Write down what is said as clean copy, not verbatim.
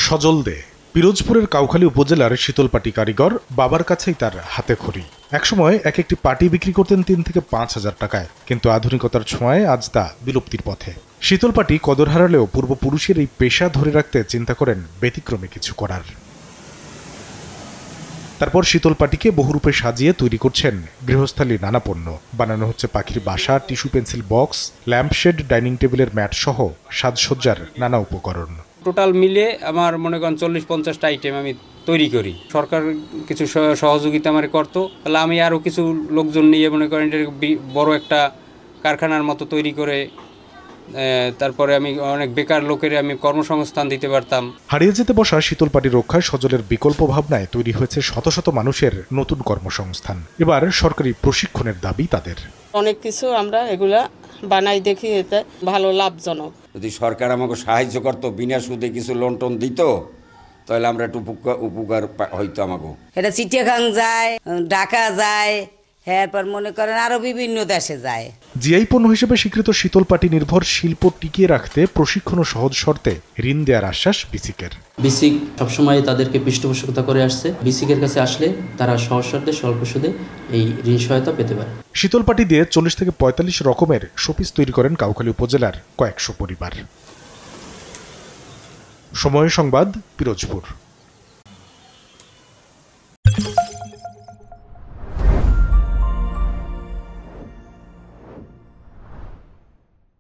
সজল দে পিরোজপুরের কাউখালী উপজেলার শীতলপাটি কারিগর বাবার কাছেই তার হাতে খড়ি। একসময় এক একটি পাটি বিক্রি করতেন ৩ থেকে ৫ হাজার টাকায়, কিন্তু আধুনিকতার ছোঁয়ায় আজ তা বিলুপ্তির পথে। শীতলপাটি কদর হারালেও পূর্বপুরুষের এই পেশা ধরে রাখতে চিন্তা করেন ব্যতিক্রমী কিছু করার। তারপর শীতলপাটিকে বহুরূপে সাজিয়ে তৈরি করছেন গৃহস্থালী নানা পণ্য। বানানো হচ্ছে পাখির বাসা, tissue pencil box, lampshade, dining টেবিলের ম্যাট সহ সাজসজ্জার নানা উপকরণ। টোটাল মিলে আমার মনে করেন 40-50টা আইটেম আমি তৈরি করি। সরকার কিছু সহযোগিতা আমার করতো, তাহলে আমি আরও কিছু লোকজন নিয়ে মনে করেন বড় একটা কারখানার মতো তৈরি করে তারপরে আমি অনেক বেকার লোকের আমি কর্মসংস্থান দিতে পারতাম। হারিয়ে যেতে বসা শীতলপাটি রক্ষায় সজলের বিকল্প ভাবনায় তৈরি হয়েছে শত শত মানুষের নতুন কর্মসংস্থান। এবার সরকারি প্রশিক্ষণের দাবি তাদের। অনেক কিছু আমরা এগুলা বানাই দেখি, এতে ভালো লাভজনক। যদি সরকার আমাকে সাহায্য করতো, বিনা সুদে কিছু লোন টোন দিত, তাহলে আমরা একটু উপকার হইতো আমাকে। এটা চিটিয়াখাং যায়, ঢাকা যায়, এরপর মনে করেন আরো বিভিন্ন দেশে যায়। জিআই পণ্য হিসেবে স্বীকৃত শীতলপাটি নির্ভর শিল্প টিকিয়ে রাখতে প্রশিক্ষণ ও সহজ শর্তে ঋণ দেওয়ার আশ্বাস বিসিকের। বিসিক সবসময় তাদেরকে পৃষ্ঠপোষকতা করে আসছে। বিসিকের কাছে আসলে তারা সহজ শর্তে স্বল্প সুদে এই ঋণ সহায়তা পেতে পারে। শীতলপাটি দিয়ে 40 থেকে 45 রকমের শোপিস তৈরি করেন কাউখালী উপজেলার কয়েকশো পরিবার। সময় সংবাদ, পিরোজপুর।